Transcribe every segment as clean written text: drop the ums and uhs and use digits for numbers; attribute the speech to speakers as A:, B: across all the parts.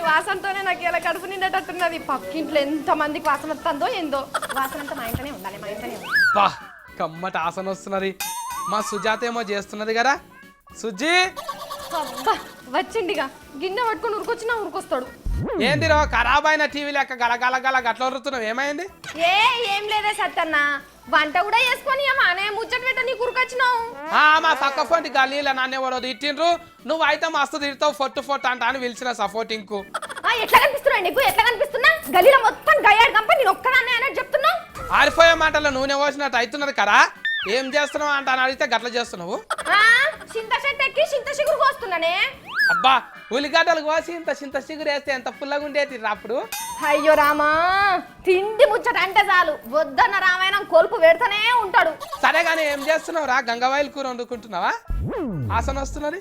A: వాసనతోనే నాకు ఇలా కడుపు నిండేటట్టున్నది. పక్కింట్లో ఎంత మందికి వాసన వస్తుందో ఏందో. వాసన అంతా మా ఇంట్లోనే ఉండాలి, మా ఇంట్లోనే ఉండాలి.
B: బా కమ్మట ఆసన వస్తున్నది. మా సుజాత ఏమో చేస్తున్నది కదా. సుజ్జి
A: అబ్బా వచ్చిండిగా గిన్నె పట్టుకొని ఉరికొచ్చినా ఉరికొస్తాడు.
B: ఏందిరో ఖరాబ్ అయిన టీవీ లెక్క గలగల గల గట్ల వరుతున్నావు, ఏమైంది?
A: ఏం లేదే సత్తన్న, వంట కూడా వేసుకొని అనే ముచ్చట పెట్ట నీ ఉరికొచ్చినావు.
B: మా పక్క ఫోన్ గల్లీల నాన్నెవరో తిట్టిండ్రు, నువ్వు అయితే మస్తు తిడతావు ఫొట్టు ఫొట్టు అంట అని పిలిచిన సపోర్టింగ్ కు.
A: ఎట్లా కనిపిస్తున్నా నీకు? ఎట్లా కనిపిస్తున్నా? గలీలో మొత్తం గయ్యాడు కంప నేను ఒక్కదాన్నే అన్నట్టు చెప్తున్నావు.
B: ఆరిపోయే మాటల్లో నూనె పోసినట్టు అవుతున్నది కదా. ఏం చేస్తున్నావు అంట అని అడిగితే గట్ల చేస్తున్నావు.
A: చింత చెట్టు ఎక్కి చింత చిగురు కోస్తున్నానే.
B: అబ్బా ఉల్లిగడ్డలు కోసి చింత చిగురు వేస్తే ఎంత పుల్లగా ఉండేది అప్పుడు.
A: అయ్యో రామా, తిండి ముచ్చట అంటే చాలు వద్దన్న రామాయణం కొలుపు పెడతానే ఉంటాడు.
B: సరే గానీ ఏం చేస్తున్నావు రా? గంగవాయిల కూర వండుకుంటున్నావా? ఆసన వస్తున్నది.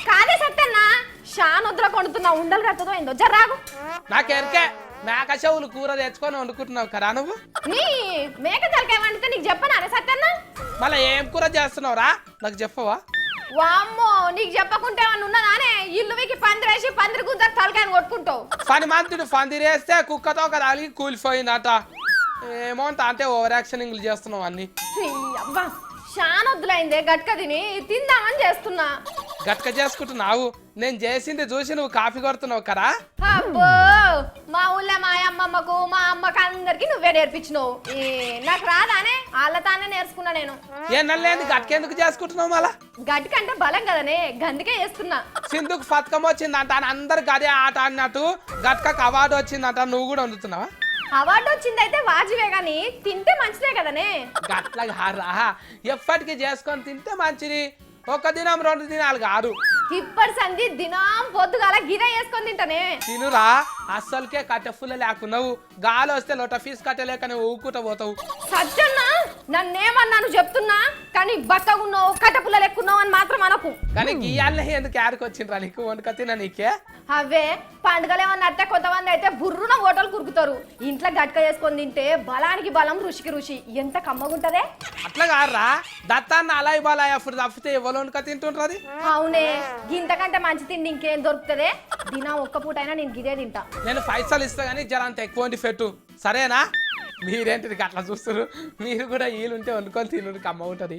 A: కాదే సత్తన్న, షానొద్దుల కొండుతున్నా ఉండలు కట్టదో ఏందో జర్రాగు.
B: నాకెరకే మేక చెవులు కూర తెచ్చుకొని వండుకుంటున్నావు కదా నువ్వు.
A: నీ మేక తలకాయ వండితే నీకు చెప్పనా సత్తన్న?
B: మళ్ళీ ఏం కూర చేస్తున్నావు రా నాకు చెప్పవా?
A: వామ్మో, నీకు చెప్పకుంటే ఏమన్నా ఉన్నదానే? ఇల్లు వీకి పందిరేసి పందిరి గుద్ద తలకాయని కొట్టుకుంటావు.
B: పని మంతుడు పందిరేస్తే కుక్కతో ఒక అలిగి కూలిపోయిందట. ఏమో అంటే ఓవర్ యాక్షనింగ్లు చేస్తున్నావు అన్ని.
A: అబ్బా షానొద్దులైందే గట్క తిని తిందామని చేస్తున్నా.
B: గట్క చేసుకుంటున్నావు, నేను చేసింది చూసి నువ్వు కాఫీ కొడుతున్నావు కదా.
A: అబ్బో మా ఊళ్ళో మా అమ్మమ్మకు మా అమ్మకు అందరికి నువ్వే నేర్పించినావు. నాకు రాదానే? వాళ్ళతానే నేర్చుకున్నా నేను.
B: ఏ నల్లేంది గట్కెందుకు చేసుకుంటున్నావు? మళ్ళా
A: గట్కంటే బలం కదనే, గందుకే చేస్తున్నా.
B: సింధుకు పథకం వచ్చిందంట అని అందరికి అదే ఆట అన్నట్టు గట్కకు అవార్డు వచ్చిందంట, నువ్వు కూడా వండుతున్నావా?
A: అవార్డు వచ్చింది అయితే వాజివే గాని తింటే మంచిదే కదనే.
B: గట్లా రా, ఎప్పటికీ చేసుకొని తింటే మంచిది. ఒక దినం 2 దినాలు కాదు.
A: ఇప్పటి సంధి దినం పొద్దుగాల గిర వేసుకొని తింటానే.
B: తినురా, అస్సలకే కట్టెఫుల్ల లేకున్నావు. గాలి వస్తే లోట ఫీజు కట్టలేక ఊకుంటా పోతావు.
A: సజ్జన్న నన్నేమన్నాను చెప్తున్నా, కానీ బక్కగున్నావు కట్టెపుల్ల లెక్కున్నావు అని మాత్రం అనకు.
B: కానీ గీయాలనే ఎందుకు ఏరికి వచ్చిండ్రా నీకు? వండుక తిన నీకే
A: అవే పండుగలు ఏమన్నా అట్టే కొంతమంది అయితే బుర్రున ఓటలు కురుకుతారు. ఇంట్లో గట్క చేసుకొని తింటే బలానికి బలం రుచికి రుచి ఎంత కమ్మగుంటదే.
B: అట్లా కాదురా, దత్తాన్ని అలాయి బాలాయి అప్పుడు తప్పితే ఎవరు వండుక తింటుంటది.
A: అవునే, గింతకంటే మంచి తిండి ఇంకేం దొరుకుతదే? దినా ఒక్క పూట అయినా నేను గిదే తింటా.
B: నేను పైసలు ఇస్తా కానీ జర అంత ఎక్కువ వండి పెట్టు, సరేనా? మీరేంటిది అట్లా చూస్తారు? మీరు కూడా వీలుంటే వండుకొని తినుడికి అమ్మ ఉంటుంది.